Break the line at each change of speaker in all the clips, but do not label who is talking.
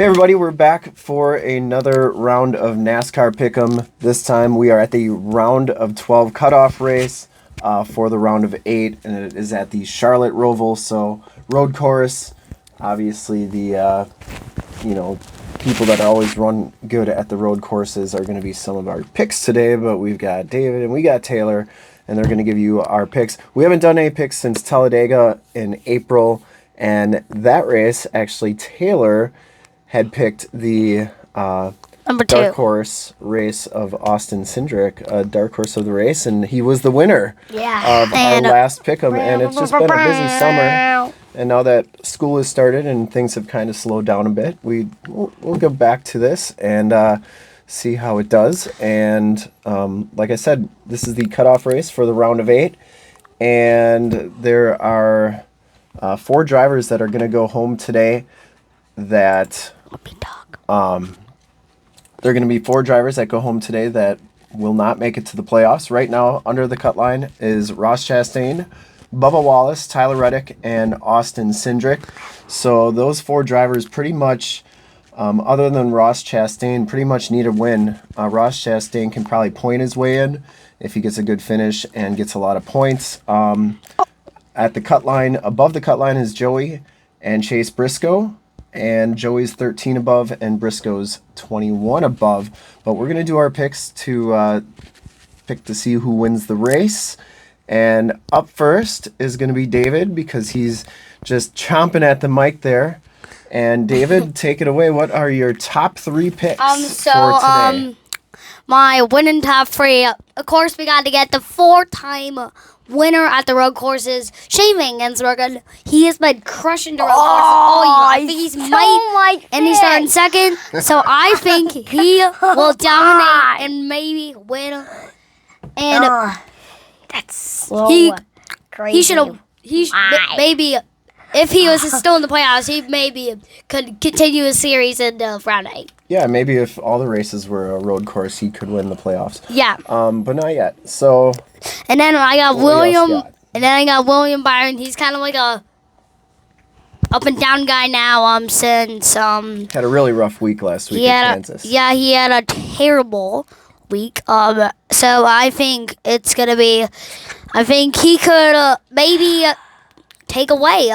Hey everybody, we're back for another round of NASCAR Pickem. This time we are at the round of 12 cutoff race for the round of 8, and it is at the Charlotte Roval, so road course. Obviously the people that always run good at the road courses are going to be some of our picks today, but we've got David and we got Taylor, and they're going to give you our picks. We haven't done any picks since Talladega in April, and that race, actually, Taylor had picked the dark horse race of Austin Cindric, dark horse of the race, and he was the winner of our last Pick'em. And it's just been a busy summer, and now that school has started and things have kind of slowed down a bit, we'll go back to this and see how it does. And like I said, this is the cutoff race for the round of 8, and there are 4 drivers that are going to go home today. There are going to be 4 drivers that go home today that will not make it to the playoffs. Right now, under the cut line is Ross Chastain, Bubba Wallace, Tyler Reddick, and Austin Cindric. So those 4 drivers pretty much, other than Ross Chastain, pretty much need a win. Ross Chastain can probably point his way in if he gets a good finish and gets a lot of points. At the cut line, above the cut line is Joey and Chase Briscoe. And Joey's 13 above, and Briscoe's 21 above. But we're going to do our picks to pick to see who wins the race. And up first is going to be David, because he's just chomping at the mic there. And David, take it away. What are your top 3 picks for today?
My winning top 3, of course, we got to get the 4-time winner at the road courses, Shane Van Gisbergen. He has been crushing the road courses all year. I think he's and he's starting second. So I think he will dominate and maybe win. And
that's so crazy.
He maybe, if he was still in the playoffs, he maybe could continue his series in round 8.
Yeah, maybe if all the races were a road course, he could win the playoffs.
Yeah.
But not yet. So.
And then I got William. And then I got William Byron. He's kind of like a up and down guy now. Since
had a really rough week last week in Kansas.
Yeah, he had a terrible week. So I think it's gonna be. I think he could maybe take away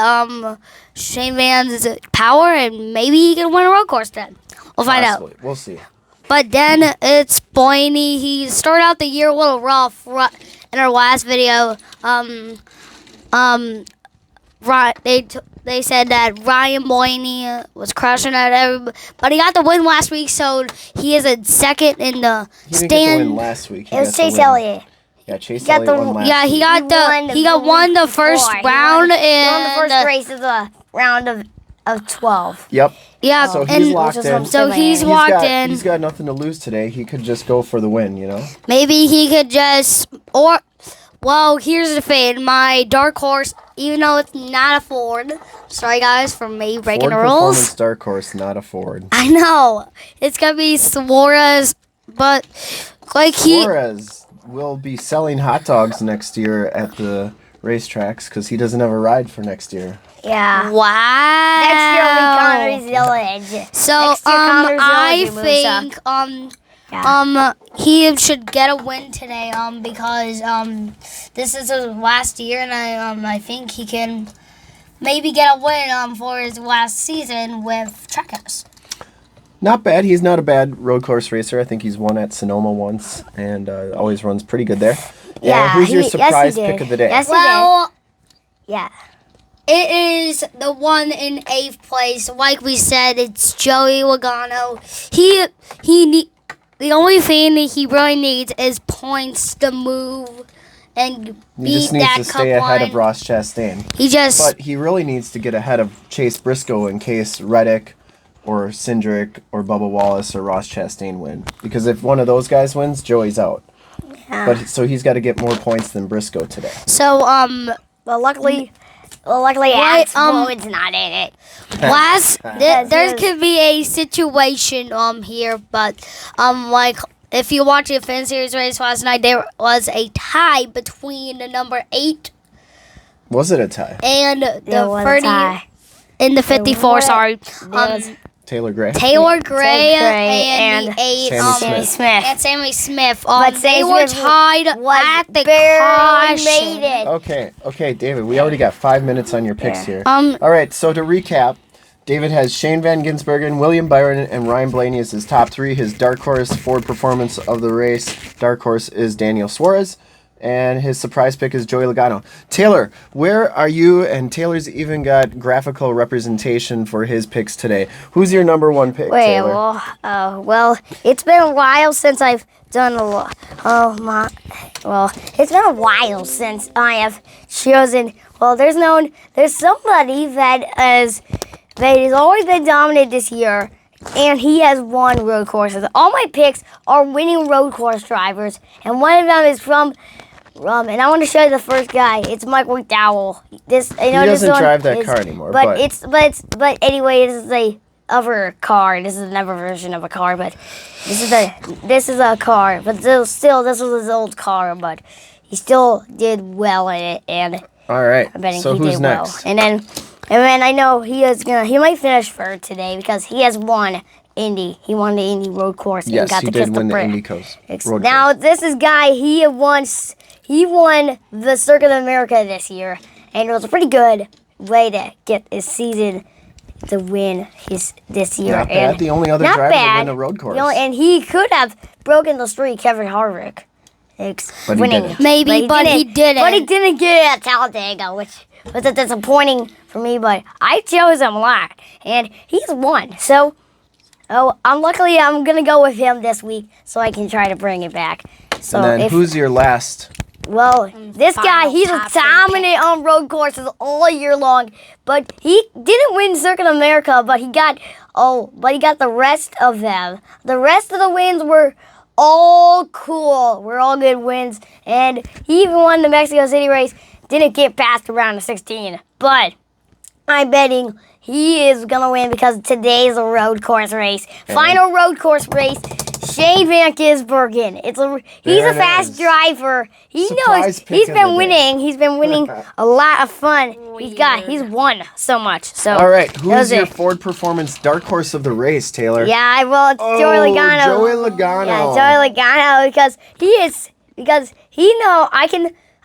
Shane Van's power, and maybe he can win a road course then. We'll find out.
We'll see. But
then it's Blaney. He started out the year a little rough in our last video. They said that Ryan Blaney was crushing at everybody, but he got the win last week, so he is a second in the stand.
He didn't get the win last week.
It was Chase Elliott.
Yeah, Chase Elliott won last week.
He won the first round in
the first race of the round of 12.
Yep.
Yeah,
so he's locked in.
So he's locked in.
He's got nothing to lose today. He could just go for the win, you know?
Maybe he could just, well, here's the thing. My dark horse, even though it's not a Ford, sorry guys for me breaking the rules.
Performance dark horse, not a Ford.
I know. It's going to be Suarez, but
Suarez will be selling hot dogs next year at the racetracks because he doesn't have a ride for next year.
Yeah.
Wow.
Next year will be Connor's Village.
So I think he should get a win today because this is his last year, and I think he can maybe get a win for his last season with Trackhouse.
Not bad. He's not a bad road course racer. I think he's won at Sonoma once and always runs pretty good there.
Yeah.
Who's your surprise pick of the day?
Yes,
well,
he did. Yeah.
It is the one in 8th place. Like we said, it's Joey Logano. The only thing that he really needs is points to move and beat that cup line. He just needs to stay ahead
of Ross Chastain. But he really needs to get ahead of Chase Briscoe in case Reddick or Cindric or Bubba Wallace or Ross Chastain win. Because if one of those guys wins, Joey's out.
Yeah.
But so he's got to get more points than Briscoe today.
So
luckily, it's not in it.
There could be a situation here, but like if you watch the Fan Series race last night, there was a tie between the number 8.
Was it a tie?
And the 30 in the 54. Sorry.
Taylor Gray.
Taylor Gray
and
the 8
Sammy
Smith.
and Sammy Smith.
But
They
Sammy
were
Smith
tied at the
barely
caution.
made it.
Okay, David. We already got 5 minutes on your picks here.
Um,
All right. So to recap, David has Shane Van Gisbergen, William Byron, and Ryan Blaney as his top 3. His dark horse Ford performance of the race. Dark horse is Daniel Suarez. And his surprise pick is Joey Logano. Taylor, where are you? And Taylor's even got graphical representation for his picks today. Who's your number 1 pick, Taylor?
Well, it's been a while since I've done a lot. It's been a while since I have chosen. Well, there's somebody that has always been dominant this year, and he has won road courses. All my picks are winning road course drivers, and one of them is from. And I want to show you the first guy. It's Michael McDowell.
He doesn't drive that car anymore. But
anyway, this is a other car. This is another version of a car. But this is a car. But still, this was his old car. But he still did well in it. And
all right.
I'm betting
so
he
who's
did
next?
well. And then I know he might finish third today because he has won Indy. He won the Indy road course.
Yes,
and got
he
to
did
kiss
win
the
the
Brit.
Indy coast.
Now this is guy. He won the Circuit of America this year, and it was a pretty good way to get his season to win this year.
Not bad. The only other driver to win a road course.
And he could have broken the streak, Kevin Harvick.
But
winning.
he didn't.
Maybe, but he didn't.
But he didn't get it at Talladega, which was disappointing for me. But I chose him a lot, and he's won. So, I'm gonna go with him this week, so I can try to bring it back. So
And then who's your last?
Well, this guy, he's dominant on road courses all year long, but he didn't win Circuit of America, but he got the rest of them. The rest of the wins were all cool. Were all good wins, and he even won the Mexico City race. Didn't get past the round of 16, but I'm betting he is gonna win because today's a road course race. Final road course race. Shane Van Gisbergen. He's a fast driver. He knows he's been winning. He's been winning a lot of fun. He's won so much. So
all right, who's your Ford Performance dark horse of the race, Taylor?
Yeah, well, it's Joey Logano.
Joey Logano.
Yeah, Joey Logano because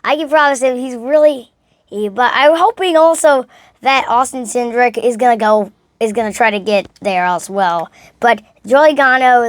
I can promise him he's really. But I'm hoping also that Austin Cindric is gonna try to get there as well. But Joey Logano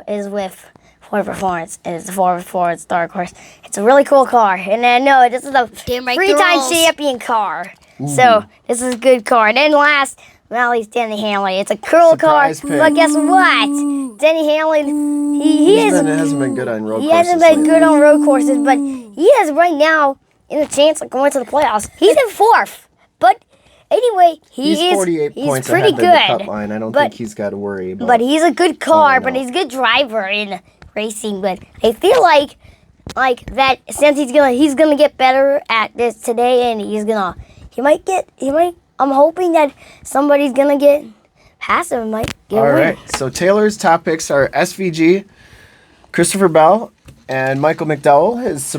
is with Ford Performance. It's the Ford Performance dark horse. It's a really cool car, and I know this is a 3-time champion car. So this is a good car. And then last but not least, Denny Hamlin. It's a cool car, but guess what? Denny Hamlin, he
hasn't been good on road courses.
He hasn't been good on road courses, but he has right now in a chance of going to the playoffs. He's in 4th, but. Anyway,
he's 48 points
pretty
ahead
good.
Of the cut line. I don't think he's got to worry about.
But he's a good car. But he's a good driver in racing. But I feel like that since he's gonna get better at this today, and I'm hoping that somebody's gonna get past him. Might get
all
a win.
right. So Taylor's top picks are SVG, Christopher Bell, and Michael McDowell. His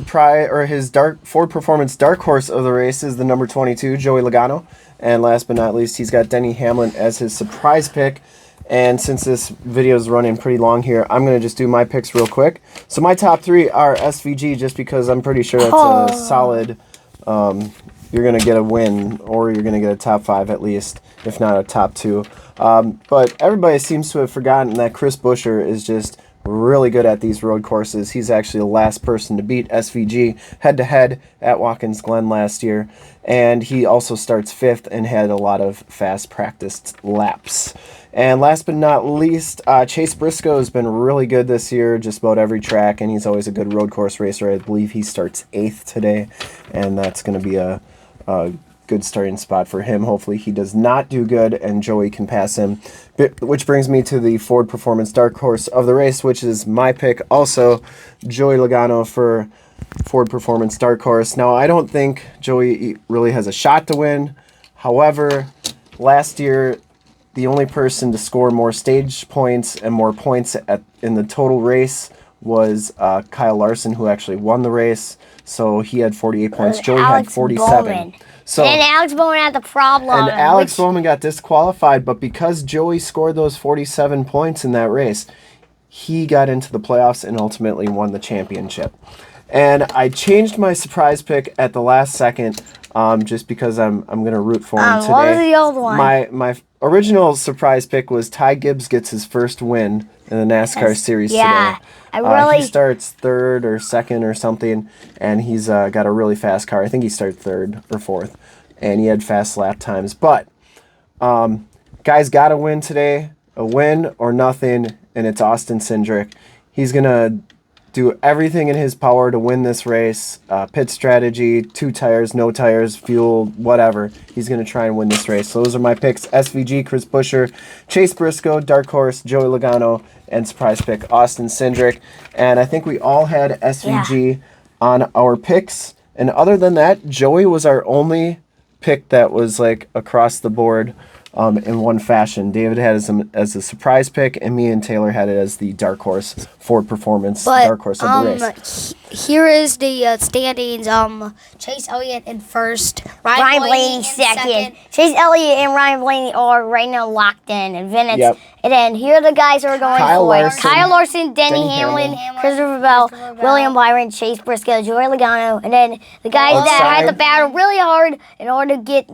Ford Performance dark horse of the race is the number 22, Joey Logano. And last but not least, he's got Denny Hamlin as his surprise pick. And since this video is running pretty long here, I'm going to just do my picks real quick. So my top 3 are SVG, just because I'm pretty sure it's a solid, you're going to get a win, or you're going to get a top 5 at least, if not a top 2. But everybody seems to have forgotten that Chris Buescher is just really good at these road courses. He's actually the last person to beat SVG head-to-head at Watkins Glen last year. And he also starts 5th and had a lot of fast practiced laps. And last but not least, Chase Briscoe has been really good this year, just about every track, and he's always a good road course racer. I believe he starts 8th today, and that's going to be a good starting spot for him. Hopefully he does not do good and Joey can pass him. Which brings me to the Ford Performance dark horse of the race, which is my pick also, Joey Logano for Ford Performance dark horse. Now, I don't think Joey really has a shot to win. However, last year, the only person to score more stage points and more points in the total race was Kyle Larson, who actually won the race. So he had 48 points. Joey had 47.
Bowman.
So
and Alex Bowman had the problem.
and Alex Bowman got disqualified, but because Joey scored those 47 points in that race, he got into the playoffs and ultimately won the championship. And I changed my surprise pick at the last second, just because I'm gonna root for him today.
What was the old one?
My original surprise pick was Ty Gibbs gets his first win in the NASCAR series
yeah,
today. He starts third or second or something, and he's got a really fast car. I think he started third or fourth, and he had fast lap times. But guy's got to win today, a win or nothing, and it's Austin Cindric. He's gonna do everything in his power to win this race. Pit strategy, 2 tires, no tires, fuel, whatever. He's going to try and win this race. So those are my picks. SVG, Chris Buescher, Chase Briscoe, Dark Horse, Joey Logano, and surprise pick, Austin Cindric. And I think we all had SVG on our picks. And other than that, Joey was our only pick that was like across the board in one fashion. David had it as a surprise pick, and me and Taylor had it as the dark horse Ford Performance dark horse of the race.
Here is the standings. Chase Elliott in first,
Ryan Blaney second. Chase Elliott and Ryan Blaney are right now locked in, and then it's and then here are the guys who are going forward: Kyle Larson, Denny Hamlin, Christopher Bell, William Byron, Chase Briscoe, Joey Logano, and then the guys that had to battle really hard in order to get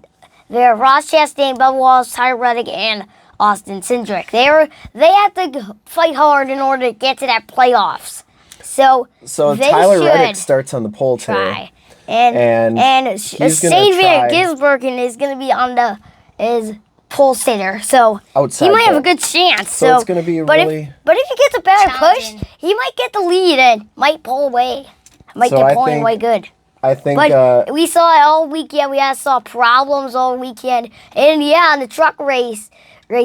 there, Ross Chastain, Bubba Wallace, Tyler Reddick, and Austin Cindric. They had to fight hard in order to get to that playoffs. So
Tyler Reddick starts on the pole today.
And Shane Van Gisbergen is going to be on his pole sitter. So he might have a good chance.
So it's going to be
but if he gets a better push, he might get the lead and might pull away. Might get pulling away good.
I think,
but we saw it all weekend. We saw problems all weekend, and in the truck race,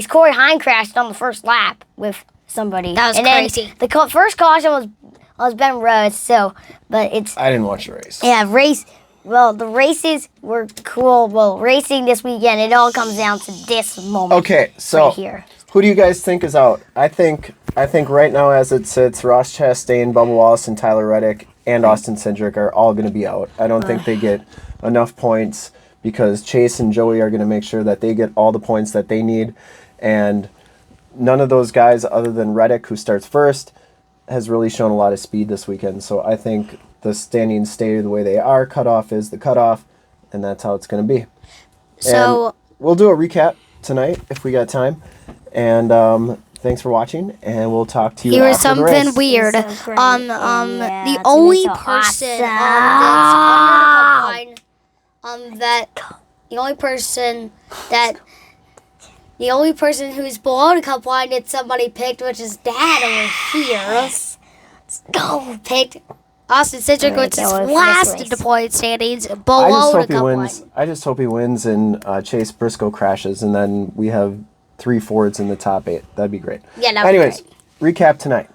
Corey Hine crashed on the first lap with somebody.
That was crazy.
Then the first caution was Ben Rhodes. So, but it's
I didn't watch the race.
Yeah, Well, the races were cool. Well, racing this weekend, it all comes down to this moment.
Okay, so
right here.
Who do you guys think is out? I think right now as it sits, Ross Chastain, Bubba Wallace, and Tyler Reddick and Austin Cindric are all going to be out. I don't think they get enough points because Chase and Joey are going to make sure that they get all the points that they need. And none of those guys other than Reddick, who starts first, has really shown a lot of speed this weekend. So I think the standings stay the way they are. Cutoff is the cutoff, and that's how it's going to be.
So
and we'll do a recap tonight if we got time. And thanks for watching, and we'll talk to you
Here's
after the race.
something weird. The only person the only person who's below the cup line that somebody picked, which is Dad over here, picked Austin Cindric, which is last in the point standings below the cup line.
I just hope he wins and Chase Briscoe crashes, and then we have 3 Fords in the top 8. That'd be great.
Yeah, that'd be great.
Recap tonight.